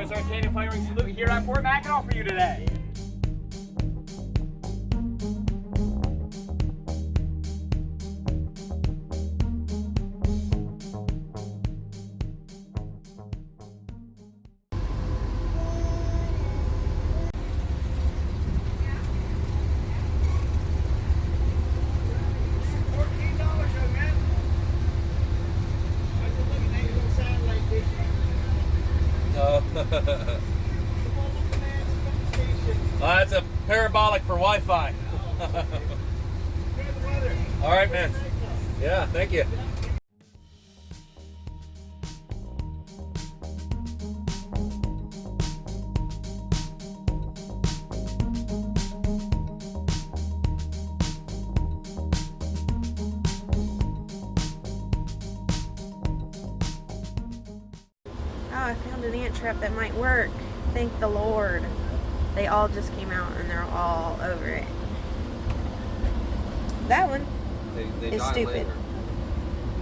is our cannon firing salute here at Fort Mackinac for you today. That's a parabolic for Wi-Fi. All right, man. Yeah, thank you. I found an ant trap that might work. Thank the Lord. They all just came out and they're all over it. That one is stupid.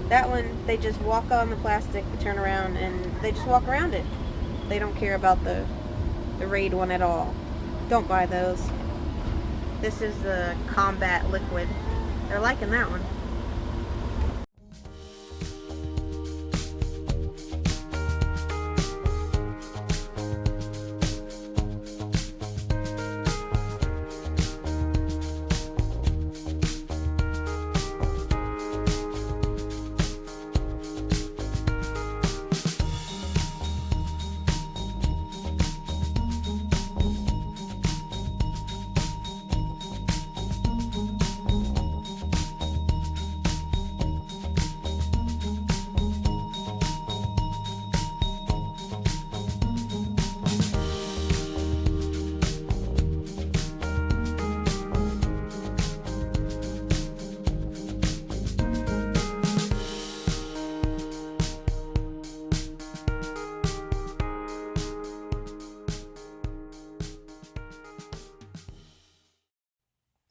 That one, they just walk on the plastic, turn around, and they just walk around it. They don't care about the Raid one at all. Don't buy those. This is the Combat Liquid. They're liking that one.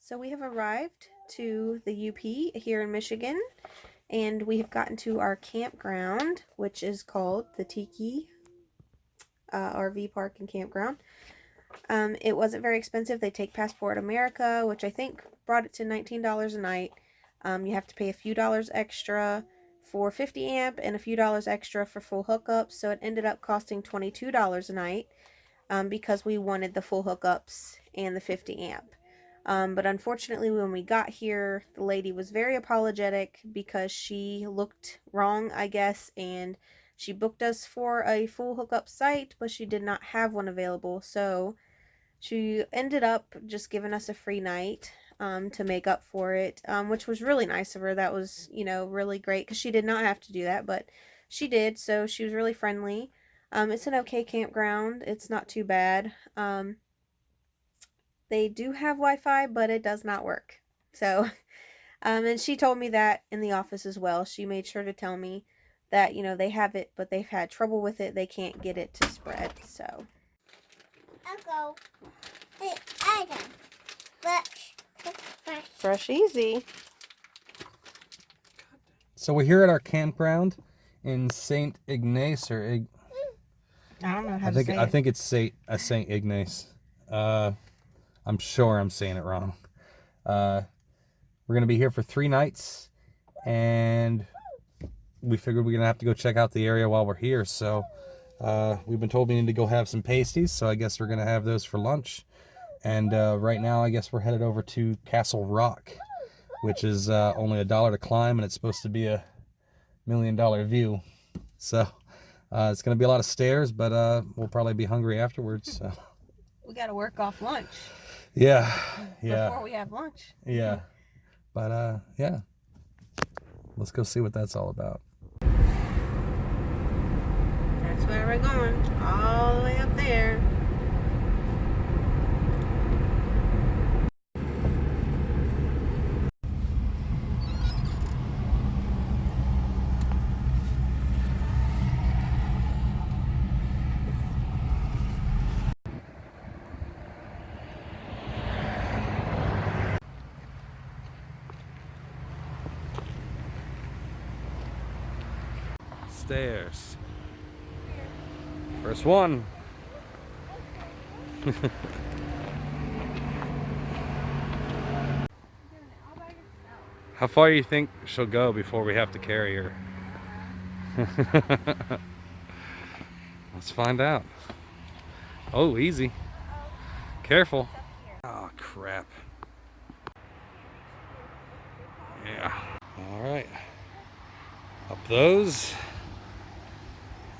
So we have arrived to the UP here in Michigan, and we have gotten to our campground, which is called the Tiki RV Park and Campground. It wasn't very expensive. They take Passport America, which I think brought it to $19 a night. You have to pay a few dollars extra for 50 amp and a few dollars extra for full hookups, so it ended up costing $22 a night because we wanted the full hookups and the 50 amp. But unfortunately, when we got here, the lady was very apologetic because she looked wrong, I guess, and she booked us for a full hookup site, but she did not have one available. So she ended up just giving us a free night to make up for it, which was really nice of her. That was, you know, really great because she did not have to do that, but she did. So she was really friendly. It's an okay campground. It's not too bad. They do have Wi-Fi, but it does not work. So, and she told me that in the office as well. She made sure to tell me that, you know, they have it, but they've had trouble with it. They can't get it to spread, so. I'll go. Hey, Adam. Brush easy. So we're here at our campground in Saint Ignace, or I don't know how to say it. I think it's Saint Ignace. I'm sure I'm saying it wrong. We're gonna be here for 3 nights, and we figured we're gonna have to go check out the area while we're here. So we've been told we need to go have some pasties, so I guess we're gonna have those for lunch. And right now, I guess we're headed over to Castle Rock, which is only $1 to climb, and it's supposed to be a $1 million view. So it's gonna be a lot of stairs, but we'll probably be hungry afterwards. So. We got to work off lunch. Yeah. Before we have lunch. Yeah. But yeah. Let's go see what that's all about. That's where we're going. All the way up there. Stairs. First one. How far do you think she'll go before we have to carry her? Let's find out. Oh, easy. Careful. Oh, crap. Yeah. All right. Up those.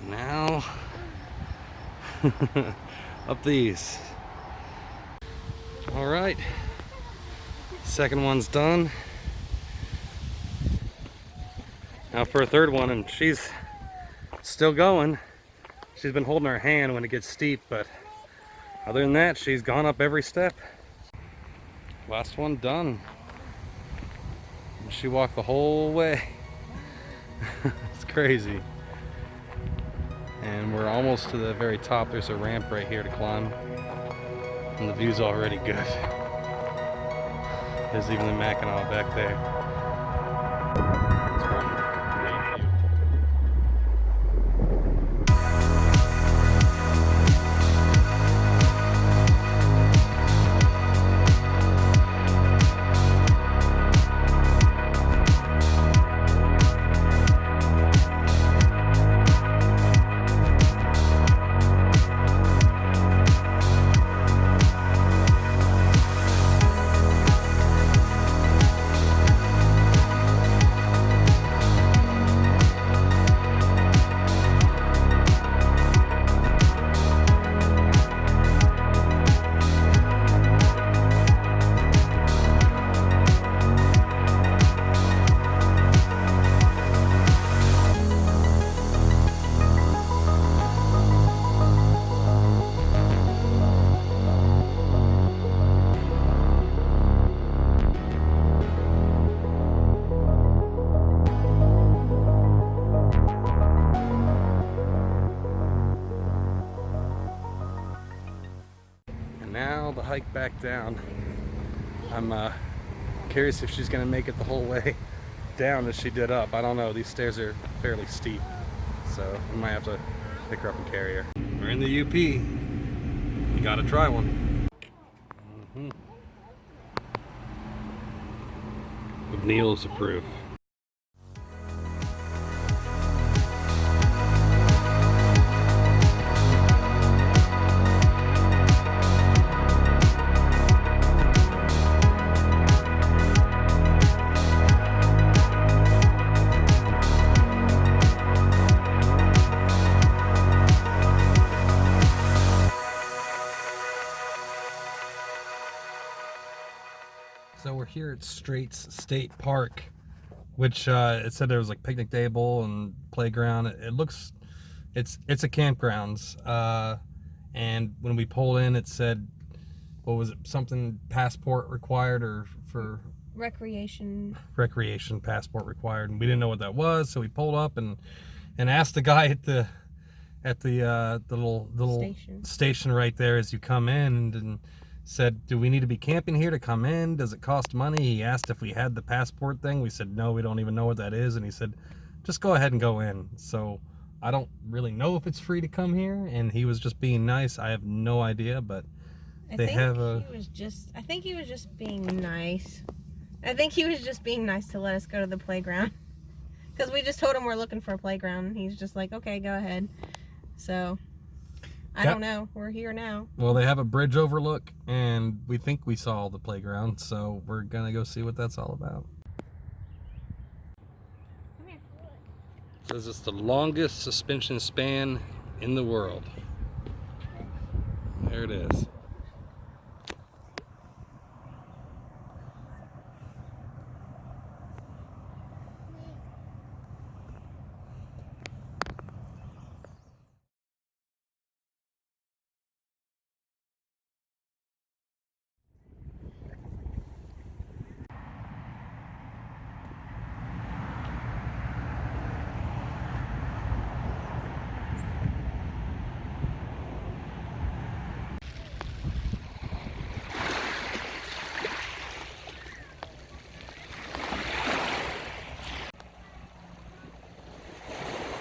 Now, up these. All right. Second one's done. Now for a third one, and she's still going. She's been holding her hand when it gets steep, but other than that, she's gone up every step. Last one done. She walked the whole way. It's crazy. And we're almost to the very top. There's a ramp right here to climb. And the view's already good. There's even the Mackinac back there. It's one great view. Now the hike back down. I'm curious if she's gonna make it the whole way down as she did up. I don't know, these stairs are fairly steep, so we might have to pick her up and carry her. We're in the UP. You gotta try one. With Neil's approve. So we're here at Straits State Park, which it said there was like picnic table and playground. It looks, it's a campgrounds. And when we pulled in, it said, what was it? Something passport required, or for Recreation passport required, and we didn't know what that was. So we pulled up and asked the guy at the little station right there as you come in, and said, do we need to be camping here to come in? Does it cost money? He asked if we had the passport thing. We said, no, we don't even know what that is. And he said, just go ahead and go in. So I don't really know if it's free to come here. And he was just being nice. I have no idea, but I think he was just being nice. I think he was just being nice to let us go to the playground. Because we just told him we're looking for a playground. And he's just like, okay, go ahead. So I don't know. We're here now. Well, they have a bridge overlook, and we think we saw the playground, so we're gonna go see what that's all about. Come here. It says it's the longest suspension span in the world. There it is.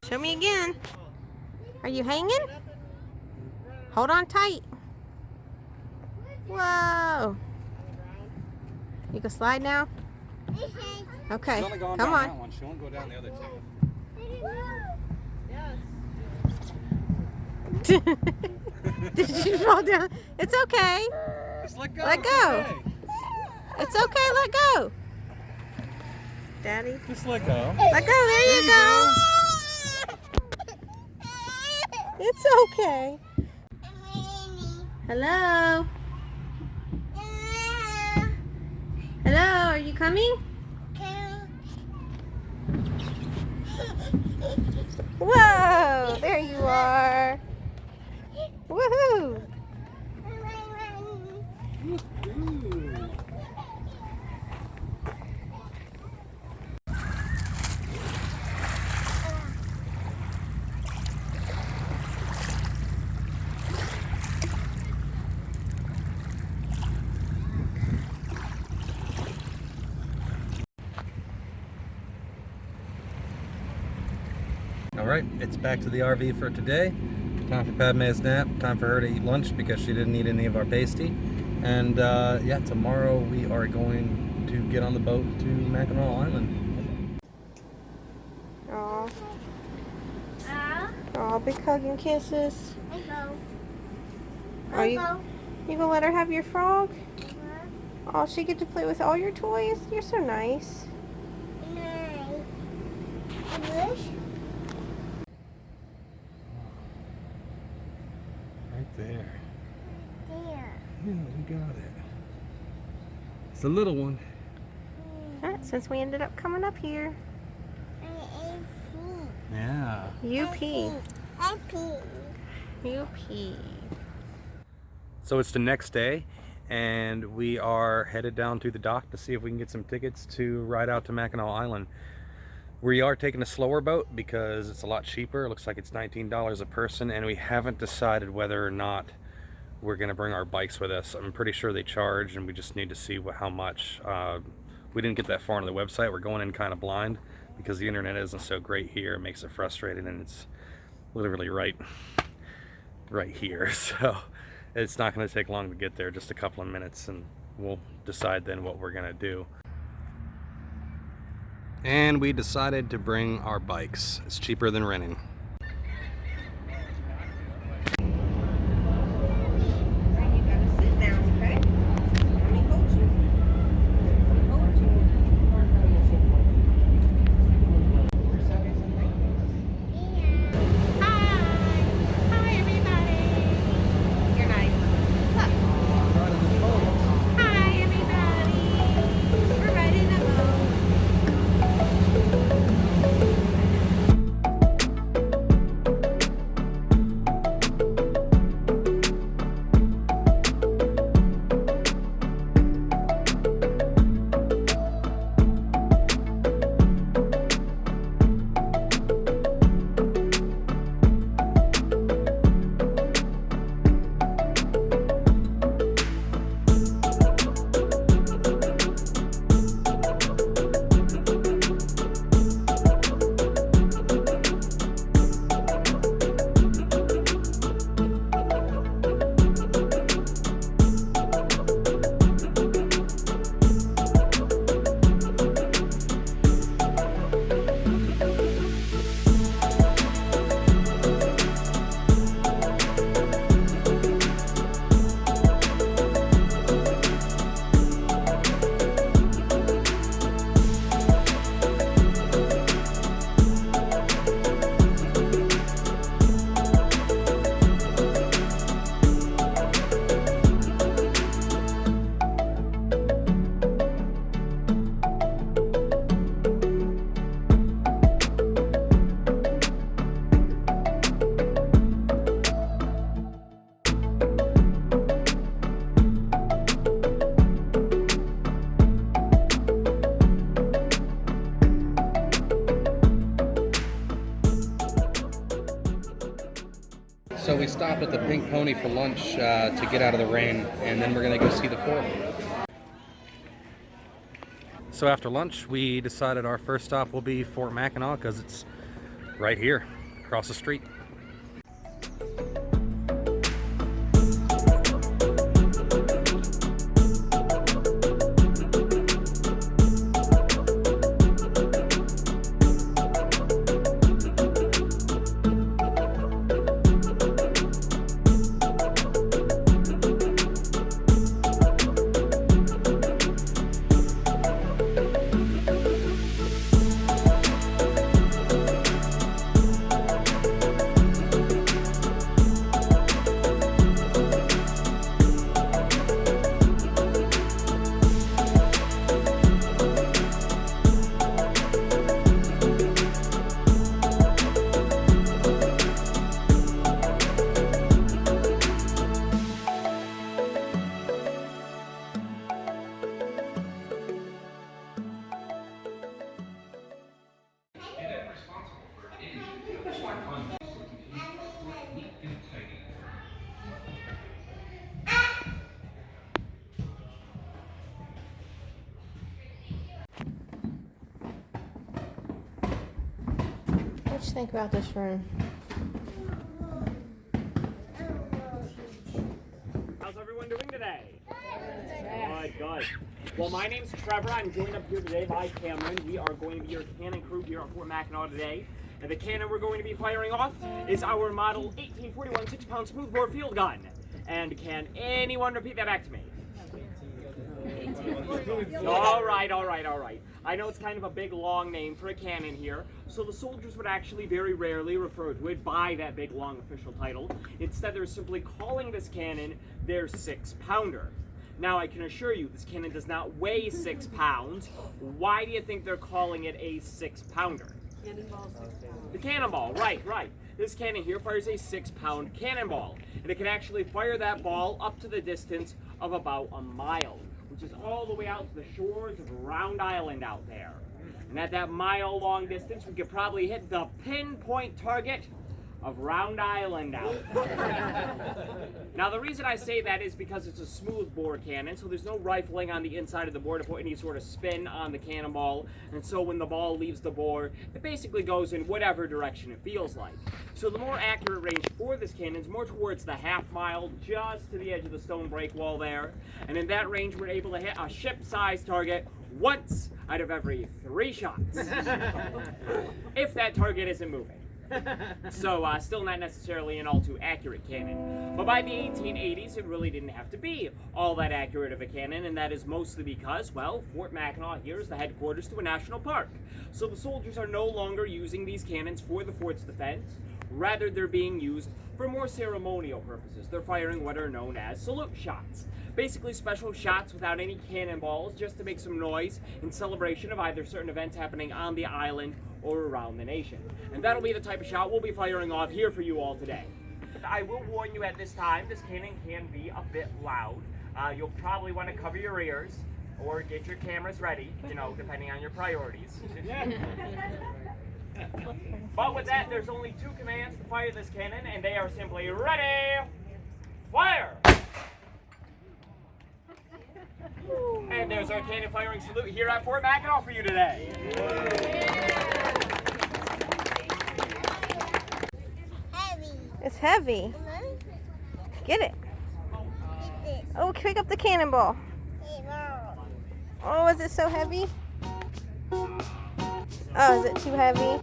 Show me again. Are you hanging? Hold on tight. Whoa! You can slide now? Okay, She's only going come down on. that one. She won't go down the other two. Did you fall down? It's okay. Just let go. Let go. It's okay, let go. Daddy? Just let go. Let go, there you go. It's okay. Hello? Hello, are you coming? Whoa, there you are. Woohoo! All right, it's back to the RV for today. Time for Padme's nap. Time for her to eat lunch because she didn't eat any of our pasty. And yeah, tomorrow we are going to get on the boat to Mackinac Island. Aw. Aw, big hug and kisses. Are you gonna let her have your frog? Oh, she get to play with all your toys? You're so nice. Right there. Yeah, we got it. It's a little one. Since we ended up coming up here. Yeah. UP. So it's the next day, and we are headed down to the dock to see if we can get some tickets to ride out to Mackinac Island. We are taking a slower boat because it's a lot cheaper. It looks like it's $19 a person, and we haven't decided whether or not we're going to bring our bikes with us. I'm pretty sure they charge, and we just need to see how much. We didn't get that far on the website. We're going in kind of blind because the internet isn't so great here. It makes it frustrating, and it's literally right here. So it's not going to take long to get there, just a couple of minutes, and we'll decide then what we're going to do. And we decided to bring our bikes. It's cheaper than renting. You gotta sit down, okay? Let me hold you. Hi, everybody. You're nice. Look. Hi, everybody. We're riding a boat. So we stopped at the Pink Pony for lunch to get out of the rain, and then we're gonna go see the fort. So after lunch, we decided our first stop will be Fort Mackinac because it's right here, across the street. What do you think about this room? How's everyone doing today? Good, good. Well, my name's Trevor. I'm joined up here today by Cameron. We are going to be your cannon crew here at Fort Mackinac today. And the cannon we're going to be firing off is our model 1841 6-pound smoothbore field gun. And can anyone repeat that back to me? All right. I know it's kind of a big, long name for a cannon here, so the soldiers would actually very rarely refer to it by that big, long official title. Instead, they're simply calling this cannon their 6-pounder. Now, I can assure you, this cannon does not weigh 6 pounds. Why do you think they're calling it a 6-pounder? The cannonball, right. This cannon here fires a 6-pound cannonball, and it can actually fire that ball up to the distance of about a mile, which is all the way out to the shores of Round Island out there. And at that mile-long distance, we could probably hit the pinpoint target of Round Island out there. Now, the reason I say that is because it's a smooth bore cannon, so there's no rifling on the inside of the bore to put any sort of spin on the cannonball, and so when the ball leaves the bore, it basically goes in whatever direction it feels like. So the more accurate range for this cannon is more towards the half-mile, just to the edge of the stone break wall there, and in that range we're able to hit a ship-sized target once out of every 3 shots. If that target isn't moving. So still not necessarily an all too accurate cannon. But by the 1880s, it really didn't have to be all that accurate of a cannon, and that is mostly because, well, Fort Mackinac here is the headquarters to a national park. So the soldiers are no longer using these cannons for the fort's defense. Rather, they're being used for more ceremonial purposes. They're firing what are known as salute shots. Basically special shots without any cannonballs, just to make some noise in celebration of either certain events happening on the island or around the nation. And that'll be the type of shot we'll be firing off here for you all today. I will warn you at this time, this cannon can be a bit loud. You'll probably want to cover your ears or get your cameras ready, you know, depending on your priorities. But with that, there's only 2 commands to fire this cannon, and they are simply ready, fire! And there's our cannon firing salute here at Fort Mackinac for you today. Heavy. It's heavy. Get it. Oh, pick up the cannonball. Oh, is it so heavy? Oh, is it too heavy?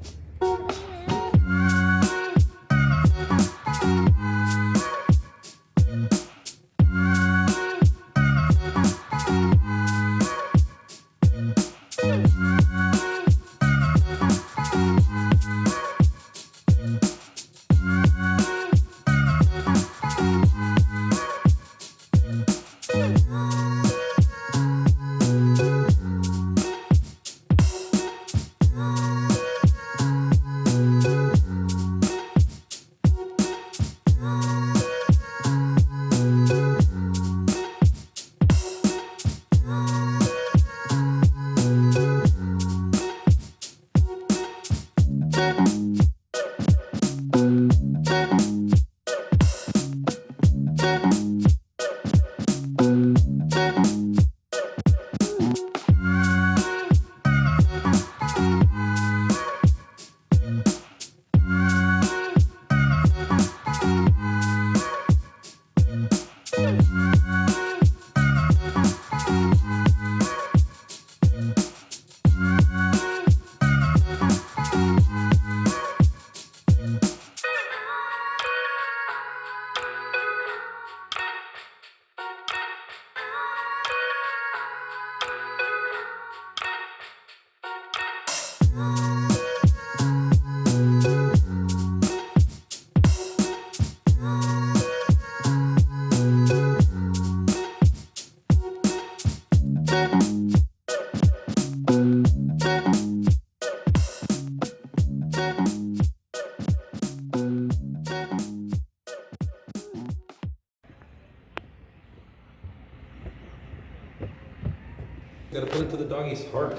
Gotta put it to the doggy's heart.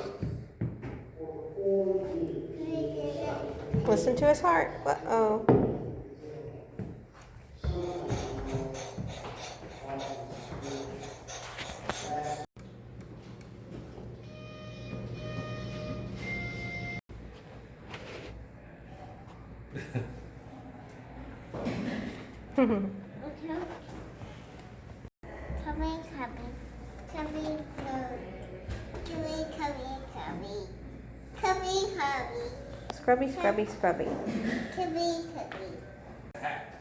Listen to his heart. Uh-oh. Scrubby, scrubby, scrubby.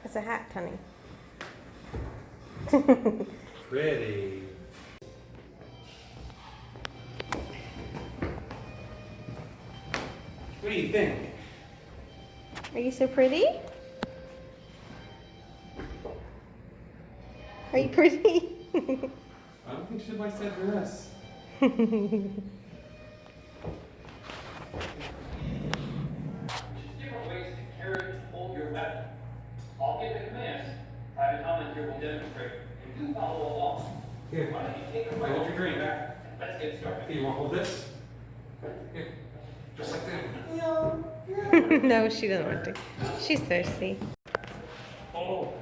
It's a hat, honey. Pretty. What do you think? Are you so pretty? Are you pretty? I don't think she likes that dress. Different ways to carry and hold your weapon. I'll give the commands. Private Tomlin here will demonstrate. And you follow along. Here, Why don't you take a right hold your drink. back and let's get started. Hey, you want to hold this? Here, just like that. No, she doesn't want to. She's thirsty. Oh.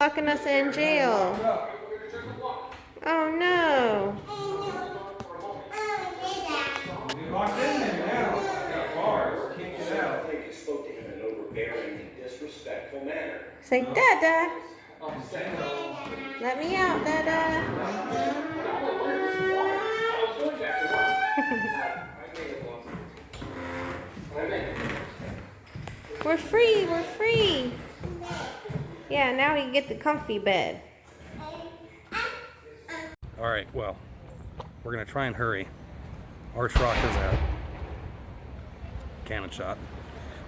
Locking us in jail. Oh no. You're locked in there now. Got bars. Can't get out. You spoke to him in an overbearing and disrespectful manner. Say, Dada. Let me out, Dada. We're free, we're free. Yeah, now we can get the comfy bed. All right, well, we're gonna try and hurry. Arch Rock is out. Cannon shot.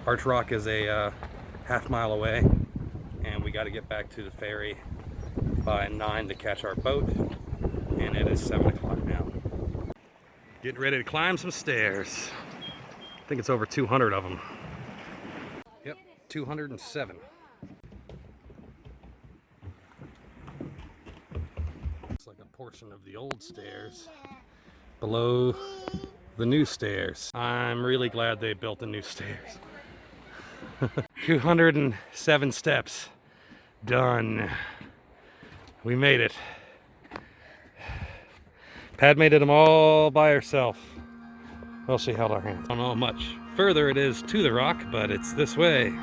Arch Rock is a half-mile away, and we got to get back to the ferry by 9 to catch our boat, and it is 7 o'clock now. Getting ready to climb some stairs. I think it's over 200 of them. Yep, 207. Looks like a portion of the old stairs below the new stairs. I'm really glad they built the new stairs. 207 steps. Done. We made it. Padme did them all by herself. Well, she held our hand. I don't know how much further it is to the rock, but it's this way.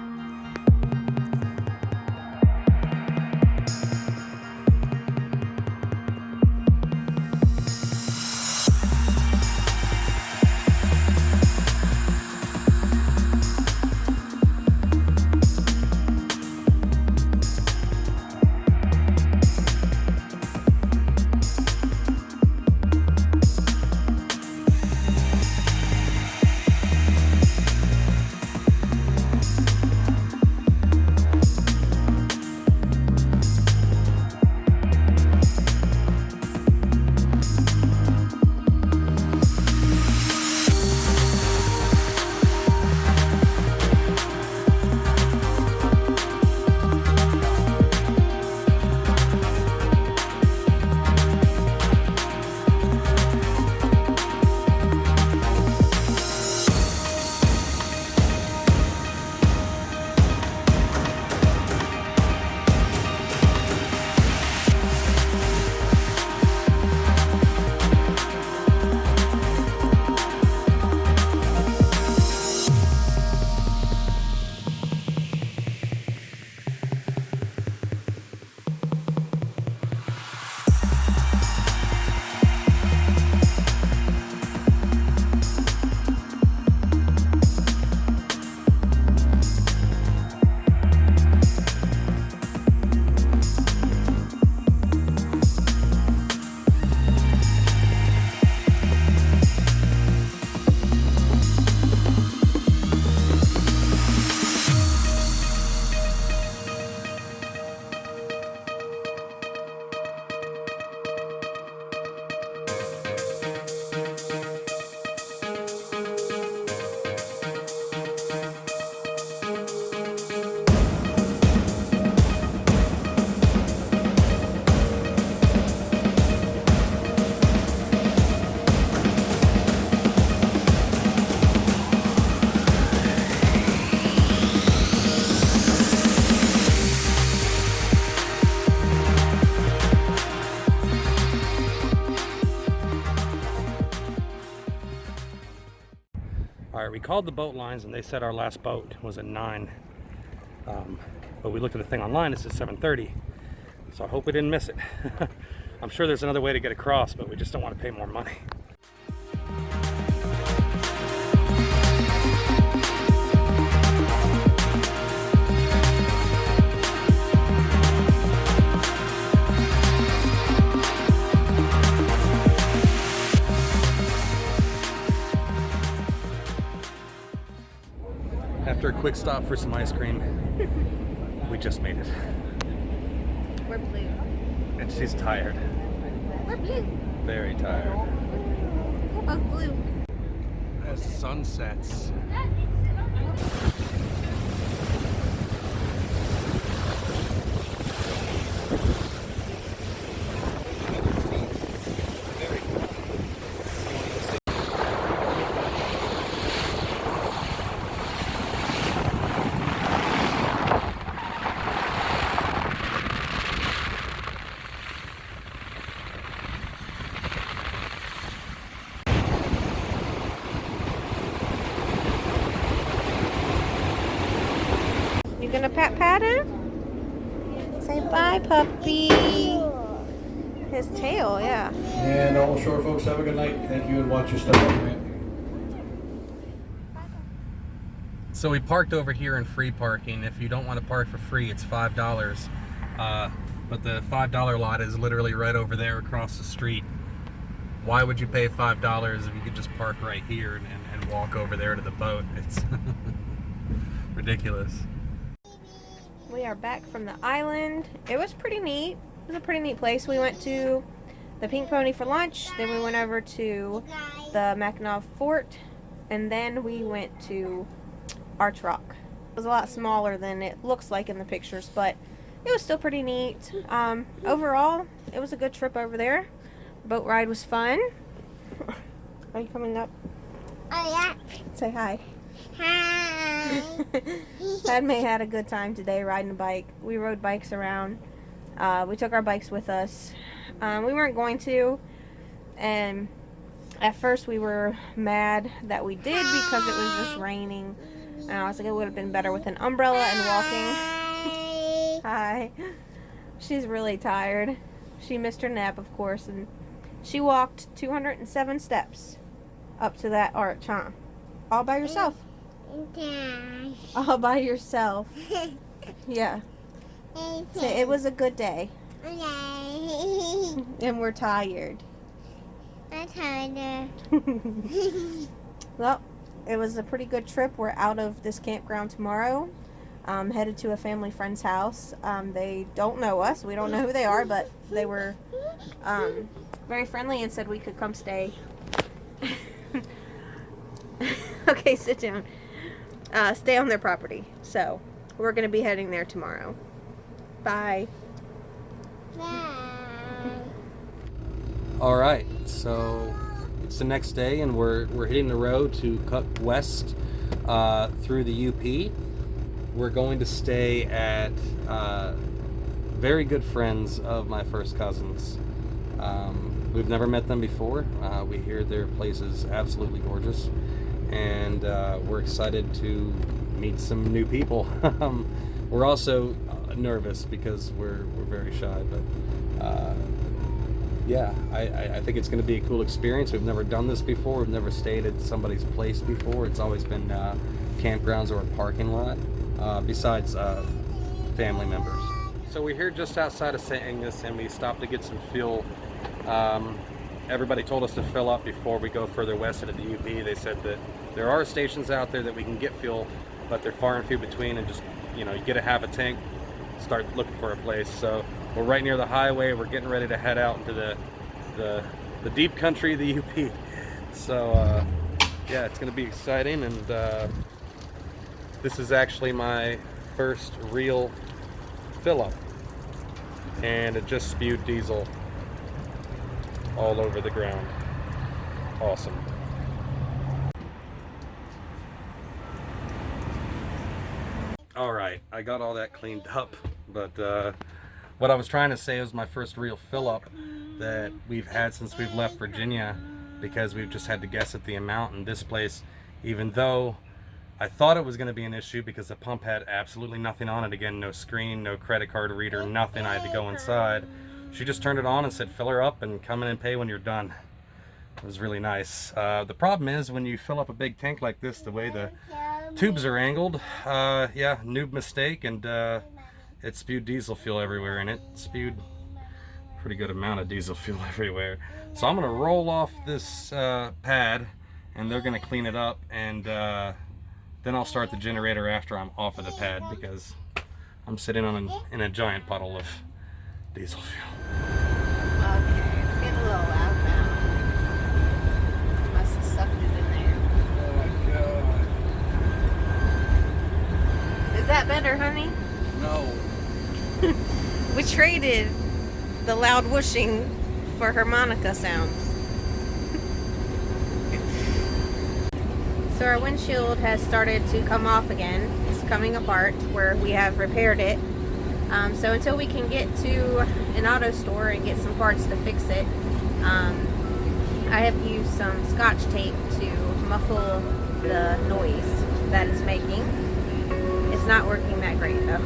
start. We called the boat lines and they said our last boat was at 9. But we looked at the thing online, it says 7:30. So I hope we didn't miss it. I'm sure there's another way to get across, but we just don't want to pay more money. After a quick stop for some ice cream, we just made it. We're blue. And she's tired. We're blue. Very tired. We're both blue. As the sun sets. You gonna pat him? Say bye, puppy. His tail, yeah. And all shore folks, have a good night. Thank you, and watch your step, man. So we parked over here in free parking. If you don't want to park for free, it's $5. But the $5 lot is literally right over there across the street. Why would you pay $5 if you could just park right here and walk over there to the boat? It's ridiculous. We are back from the island. It was pretty neat. It was a pretty neat place. We went to the Pink Pony for lunch. Then we went over to the Mackinac Fort. And then we went to Arch Rock. It was a lot smaller than it looks like in the pictures, but it was still pretty neat. Overall, it was a good trip over there. The boat ride was fun. Are you coming up? Oh, yeah. Say hi. Hi. Padme had a good time today riding a bike. We rode bikes around. We took our bikes with us. We weren't going to, and at first we were mad that we did because it was just raining. And I was like, it would have been better with an umbrella and walking. Hi. She's really tired. She missed her nap, of course, and she walked 207 steps up to that arch, huh? All by yourself. All by yourself. Yeah. Say, it was a good day. And we're tired. I'm tired. Well, it was a pretty good trip. We're out of this campground tomorrow. Headed to a family friend's house. They don't know us. We don't know who they are, but they were very friendly and said we could come stay. Okay, sit down. Stay on their property. So, we're going to be heading there tomorrow. Bye. All right, so it's the next day, and we're hitting the road to cut west through the UP. We're going to stay at very good friends of my first cousins. We've never met them before. We hear their place is absolutely gorgeous, and we're excited to meet some new people. We're also nervous because we're very shy, but yeah, I think it's going to be a cool experience. We've never done this before. We've never stayed at somebody's place before. It's always been campgrounds or a parking lot, besides family members. So we're here just outside of St. Ignace, and we stopped to get some fuel. Everybody told us to fill up before we go further west into the UP. They said that there are stations out there that we can get fuel, but they're far and few between, and just, you know, you get a half a tank, start looking for a place. So we're right near the highway. We're getting ready to head out into the deep country of the UP. So yeah, it's going to be exciting, and this is actually my first real fill up, and it just spewed diesel all over the ground. Awesome. All right, I got all that cleaned up, but what I was trying to say was my first real fill up that we've had since we've left Virginia, because we've just had to guess at the amount, and this place even though I thought it was going to be an issue because the pump had absolutely nothing on it. Again, no screen, no credit card reader, nothing. I had to go inside. She just turned it on and said, fill her up and come in and pay when you're done. It was really nice. The problem is when you fill up a big tank like this, the way the tubes are angled, yeah, noob mistake, and it spewed diesel fuel everywhere, and it spewed a pretty good amount of diesel fuel everywhere. So I'm going to roll off this pad, and they're going to clean it up, and then I'll start the generator after I'm off of the pad, because I'm sitting on in a giant puddle of diesel fuel. Okay, it's getting a little loud now. Must have sucked it in there. Oh my God. Is that better, honey? No. We traded the loud whooshing for harmonica sounds. So our windshield has started to come off again. It's coming apart where we have repaired it. So until we can get to an auto store and get some parts to fix it, I have used some Scotch tape to muffle the noise that it's making. It's not working that great though.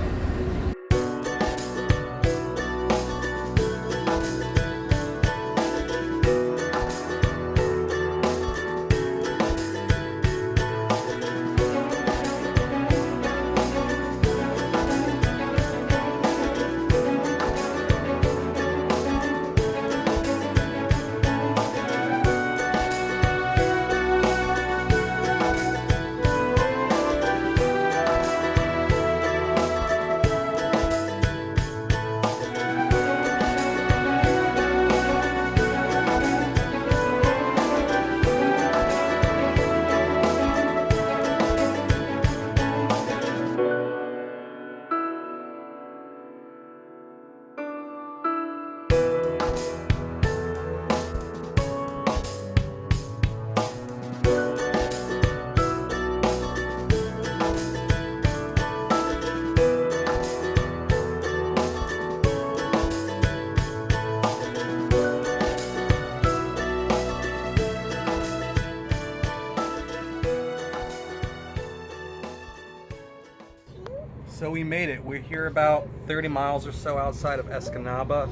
So we made it. We're here about 30 miles or so outside of Escanaba.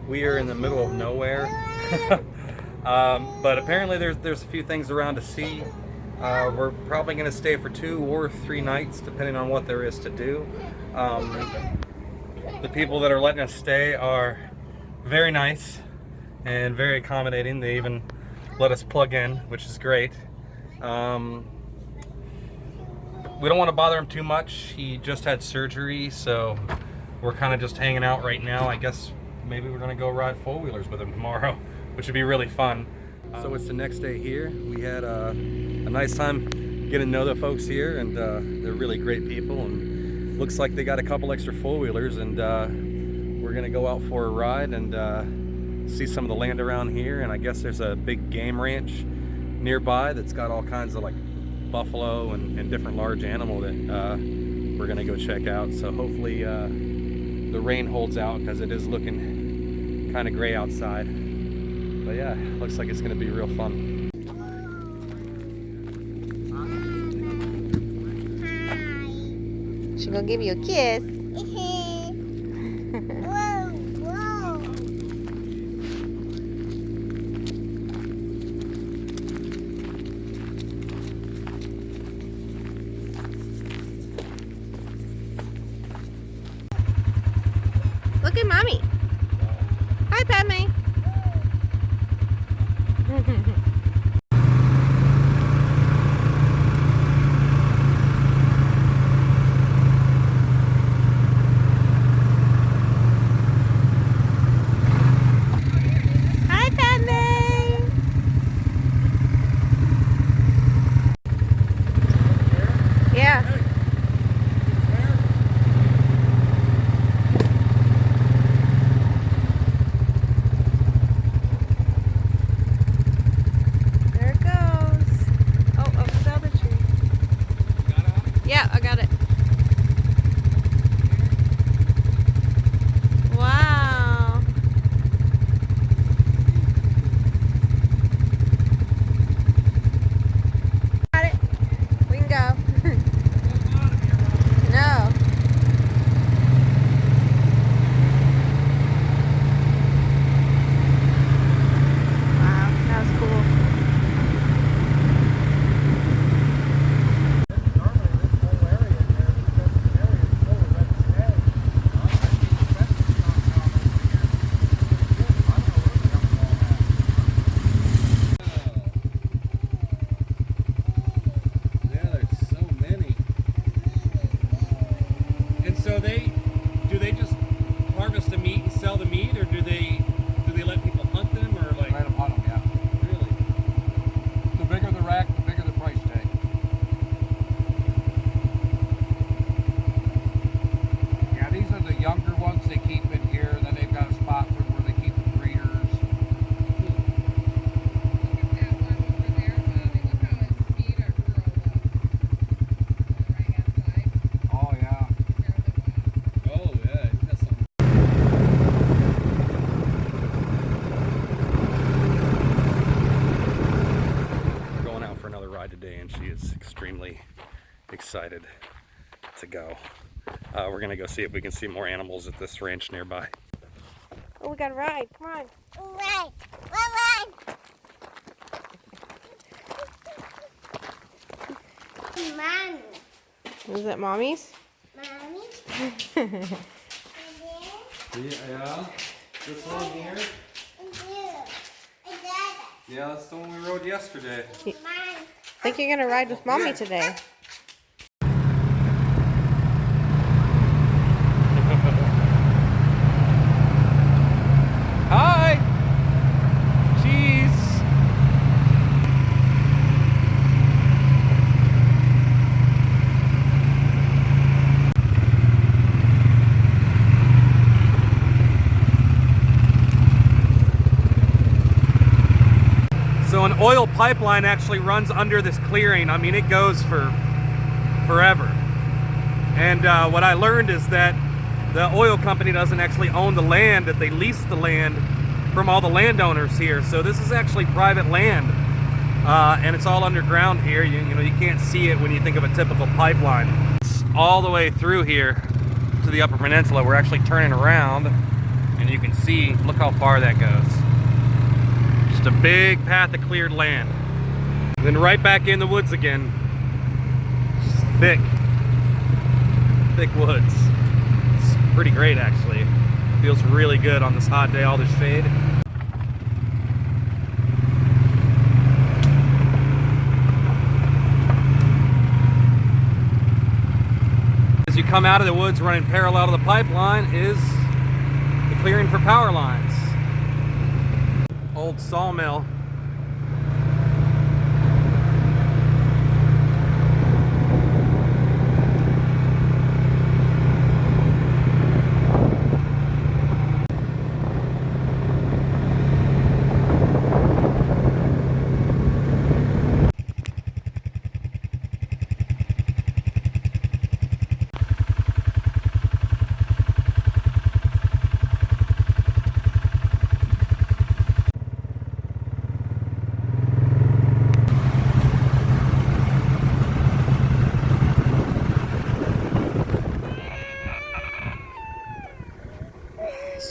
We are in the middle of nowhere. But apparently there's a few things around to see. We're probably going to stay for 2 or 3 nights depending on what there is to do. The people that are letting us stay are very nice and very accommodating. They even let us plug in, which is great. We don't want to bother him too much. He just had surgery, so we're kind of just hanging out right now. I guess maybe we're going to go ride 4-wheelers with him tomorrow, which would be really fun. So it's the next day here. We had a nice time getting to know the folks here, and they're really great people, and looks like they got a couple extra 4-wheelers, and we're going to go out for a ride and see some of the land around here. And I guess there's a big game ranch nearby that's got all kinds of like buffalo and different large animal that we're gonna go check out. So hopefully the rain holds out, because it is looking kind of gray outside. But yeah, looks like it's gonna be real fun. She's gonna give you a kiss. Whoa, whoa. Look at mommy. Hi, Padme. Hi, Padme. Yeah. So do they just harvest the meat and sell the meat, or do they let people hunt them, or like? Let them hunt them, yeah. Really? The bigger the rack, the bigger the price tag. Yeah, these are the younger ones they keep in here, and then they've got a spot for where they keep the breeders. Oh yeah. Oh yeah, that's something. We're going out for another ride today, and she is extremely excited to go. We're gonna go see if we can see more animals at this ranch nearby. Oh, we got a ride. Come on. Right. Right. Mommy. Is that Mommy's? Mommy. Yeah, this one here. Yeah, that's the one we rode yesterday. I think you're gonna ride with Mommy today. Hi! Cheese! So an oil pipeline actually runs under this clearing. I mean, it goes for forever. And what I learned is that the oil company doesn't actually own the land, that they lease the land from all the landowners here. So this is actually private land. And it's all underground here. You know, you can't see it when you think of a typical pipeline. It's all the way through here to the Upper Peninsula. We're actually turning around, and you can see, look how far that goes. Just a big path of cleared land. And then right back in the woods again. Just thick woods. It's pretty great, actually. Feels really good on this hot day, all this shade. As you come out of the woods, running parallel to the pipeline is the clearing for power lines. Old sawmill.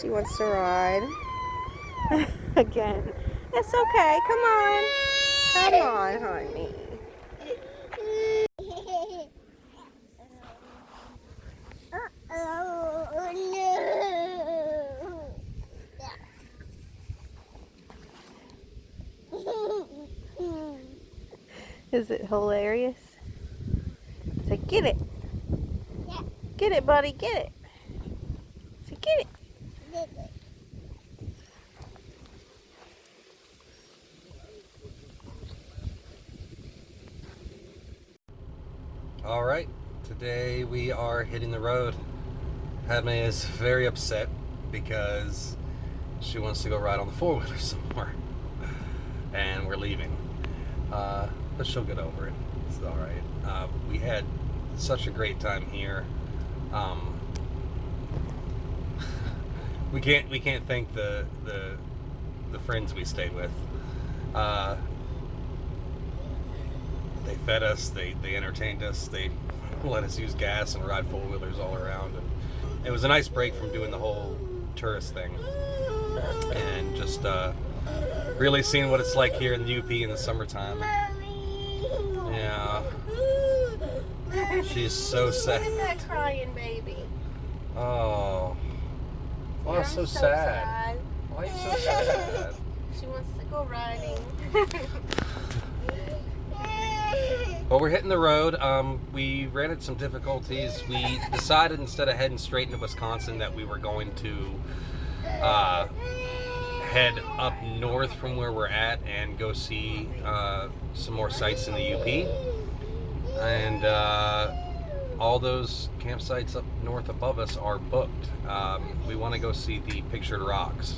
She wants to ride. Again. It's okay. Come on. Come on, honey. Oh no. Is it hilarious? Say, get it. Yeah. Get it, buddy. Get it. Say, get it. All right, today we are hitting the road. Padme is very upset because she wants to go ride on the four-wheeler somewhere, and we're leaving. But she'll get over it. It's all right. We had such a great time here. We can't thank the friends we stayed with. They fed us, they entertained us, they let us use gas and ride four-wheelers all around. And it was a nice break from doing the whole tourist thing. And just really seeing what it's like here in the UP in the summertime. Yeah. She's so sad. Look at that crying baby. Oh. Oh, I'm so sad. Why are you so sad? She wants to go riding. Well, we're hitting the road. We ran into some difficulties. We decided instead of heading straight into Wisconsin that we were going to head up north from where we're at and go see some more sites in the UP. And all those campsites up north above us are booked. We want to go see the Pictured Rocks,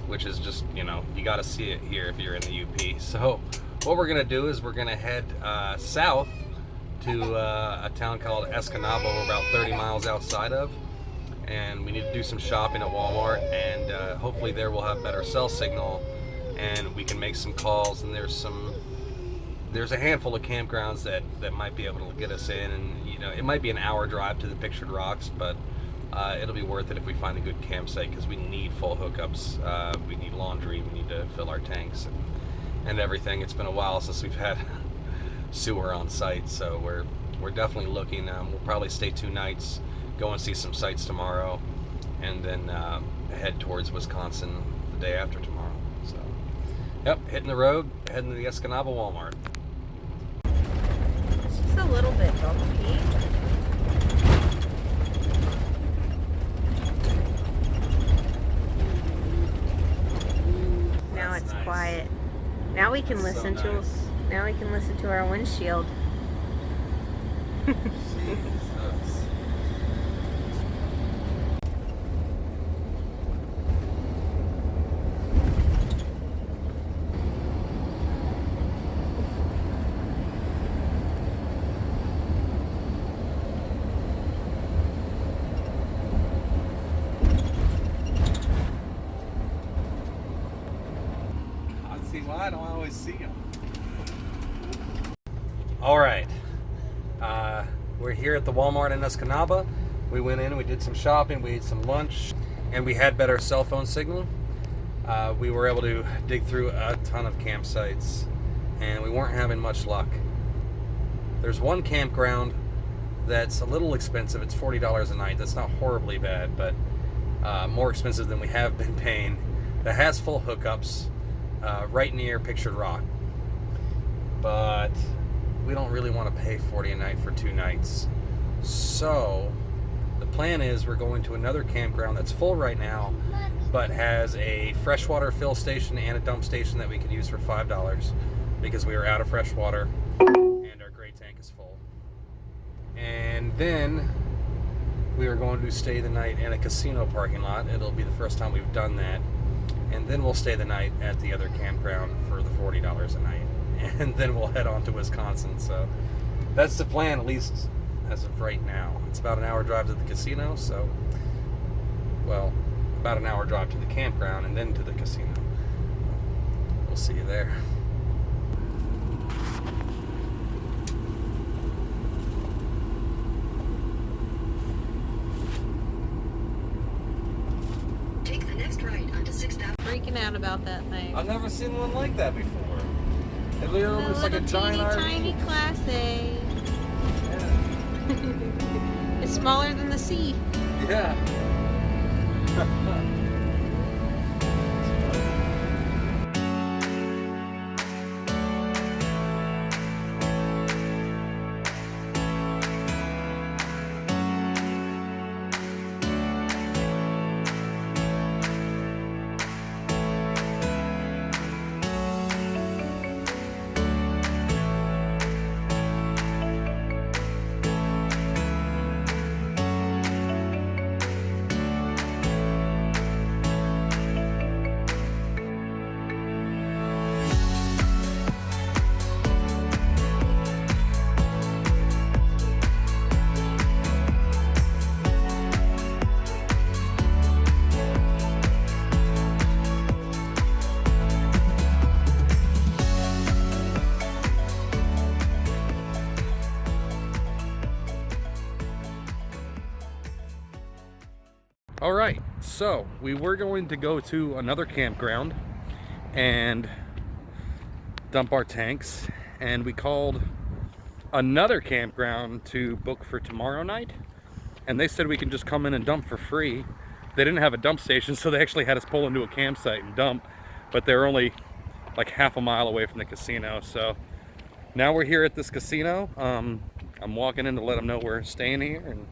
which is just, you know, you got to see it here if you're in the UP. So what we're going to do is we're going to head south to a town called Escanaba, we're about 30 miles outside of. And we need to do some shopping at Walmart, and hopefully there we'll have better cell signal and we can make some calls. And there's a handful of campgrounds that might be able to get us in, and you know, it might be an hour drive to the Pictured Rocks, but it'll be worth it if we find a good campsite, because we need full hookups. We need laundry, we need to fill our tanks and everything. It's been a while since we've had sewer on site, so we're definitely looking. We'll probably stay 2 nights, go and see some sites tomorrow, and then head towards Wisconsin the day after tomorrow. So, yep, hitting the road, heading to the Escanaba Walmart. It's just a little bit bumpy. Now it's nice. Quiet. Now we can listen So nice. Now we can listen to our windshield. See why I don't always see them. All right, we're here at the Walmart in Escanaba. We went in, we did some shopping, we ate some lunch, and we had better cell phone signal. We were able to dig through a ton of campsites, and we weren't having much luck. There's one campground that's a little expensive. It's $40 a night. That's not horribly bad, but more expensive than we have been paying. That has full hookups. Right near Pictured Rock, but we don't really want to pay $40 a night for 2 nights. So the plan is we're going to another campground that's full right now, but has a freshwater fill station and a dump station that we can use for $5, because we are out of fresh water and our gray tank is full. And then we are going to stay the night in a casino parking lot. It'll be the first time we've done that. And then we'll stay the night at the other campground for the $40 a night. And then we'll head on to Wisconsin. So that's the plan, at least as of right now. It's about an hour drive to the casino, so, well, about an hour drive to the campground and then to the casino. We'll see you there. Take the next right onto 6th Avenue. Freaking out about that thing. I've never seen one like that before. It literally looks like a giant RV. Tiny Class A. Yeah. It's smaller than the sea. Yeah. All right, so we were going to go to another campground and dump our tanks, and we called another campground to book for tomorrow night, and they said we can just come in and dump for free. They didn't have a dump station, so they actually had us pull into a campsite and dump, but they're only like half a mile away from the casino, so Now we're here at this casino. I'm walking in to let them know we're staying here, and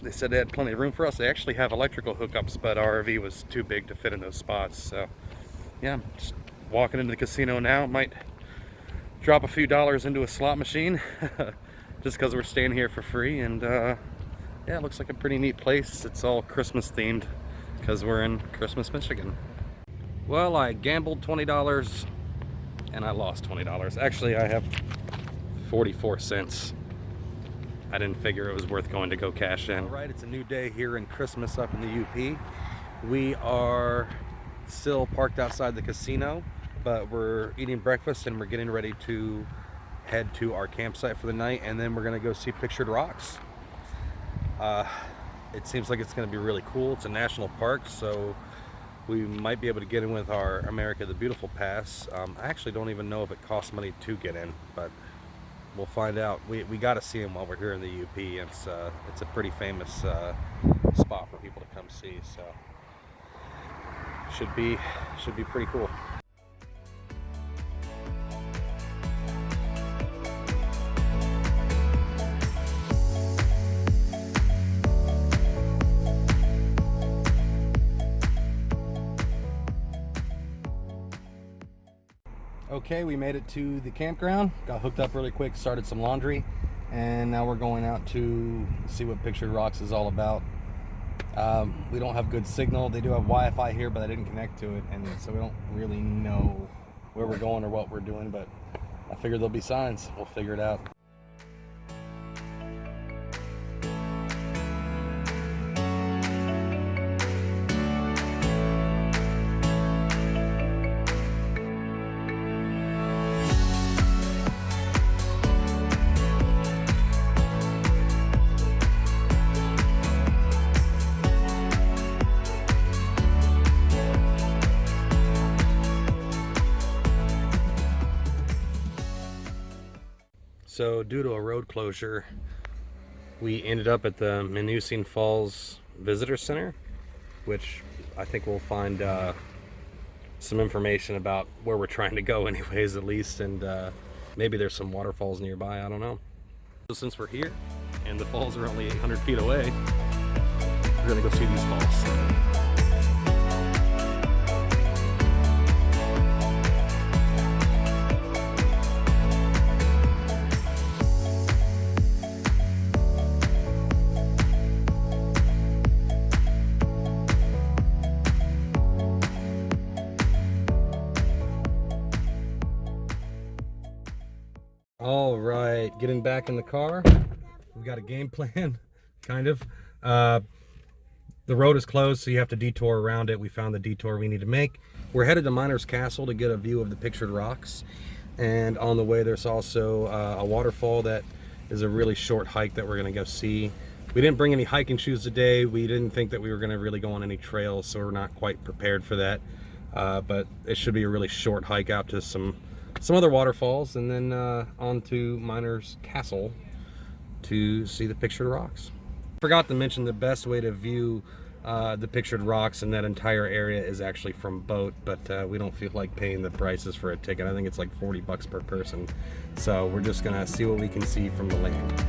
they said they had plenty of room for us. They actually have electrical hookups, but our RV was too big to fit in those spots. So yeah, I'm just walking into the casino now. Might drop a few dollars into a slot machine just because we're staying here for free. And yeah, it looks like a pretty neat place. It's all Christmas themed because we're in Christmas, Michigan. Well, I gambled $20 and I lost $20. Actually, I have 44 cents. I didn't figure it was worth going to go cash in. All right, it's a new day here in Christmas up in the UP. We are still parked outside the casino, but we're eating breakfast and we're getting ready to head to our campsite for the night, and then we're gonna go see Pictured Rocks. It seems like it's gonna be really cool. It's a national park, so we might be able to get in with our America the Beautiful pass. I actually don't even know if it costs money to get in, but we'll find out. We got to see them while we're here in the UP. It's a pretty famous spot for people to come see, so should be pretty cool. Okay, we made it to the campground, got hooked up really quick, started some laundry, and now we're going out to see what Pictured Rocks is all about. We don't have good signal. They do have Wi-Fi here, but I didn't connect to it, and so we don't really know where we're going or what we're doing, but I figure there'll be signs. We'll figure it out. So due to a road closure, we ended up at the Mackinac Falls Visitor Center, which I think we'll find some information about where we're trying to go anyways, at least, and maybe there's some waterfalls nearby, I don't know. So since we're here and the falls are only 800 feet away, we're gonna go see these falls. All right, getting back in the car. We've got a game plan, kind of. The road is closed, so you have to detour around it. We found the detour we need to make. We're headed to Miner's Castle to get a view of the Pictured Rocks. And on the way, there's also a waterfall that is a really short hike that we're gonna go see. We didn't bring any hiking shoes today. We didn't think that we were gonna really go on any trails, so we're not quite prepared for that. But it should be a really short hike out to some other waterfalls, and then on to Miner's Castle to see the Pictured Rocks. Forgot to mention the best way to view the Pictured Rocks in that entire area is actually from boat, but we don't feel like paying the prices for a ticket. I think it's like 40 bucks per person. So we're just gonna see what we can see from the land.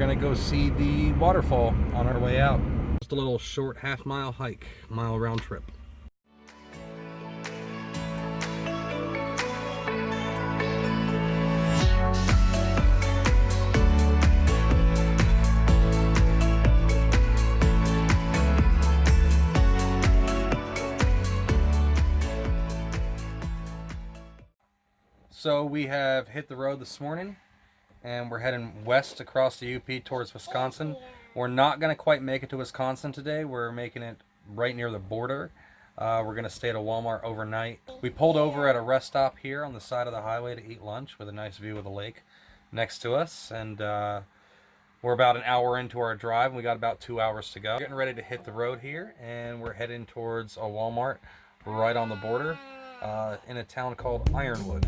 gonna go see the waterfall on our way out. Just a little short half-mile hike, mile round trip. So we have hit the road this morning and we're heading west across the UP towards Wisconsin. We're not going to quite make it to Wisconsin today. We're making it right near the border. We're going to stay at a Walmart overnight. We pulled over at a rest stop here on the side of the highway to eat lunch with a nice view of the lake next to us. And we're about an hour into our drive and we got about 2 hours to go. Getting ready to hit the road here and we're heading towards a Walmart right on the border in a town called Ironwood.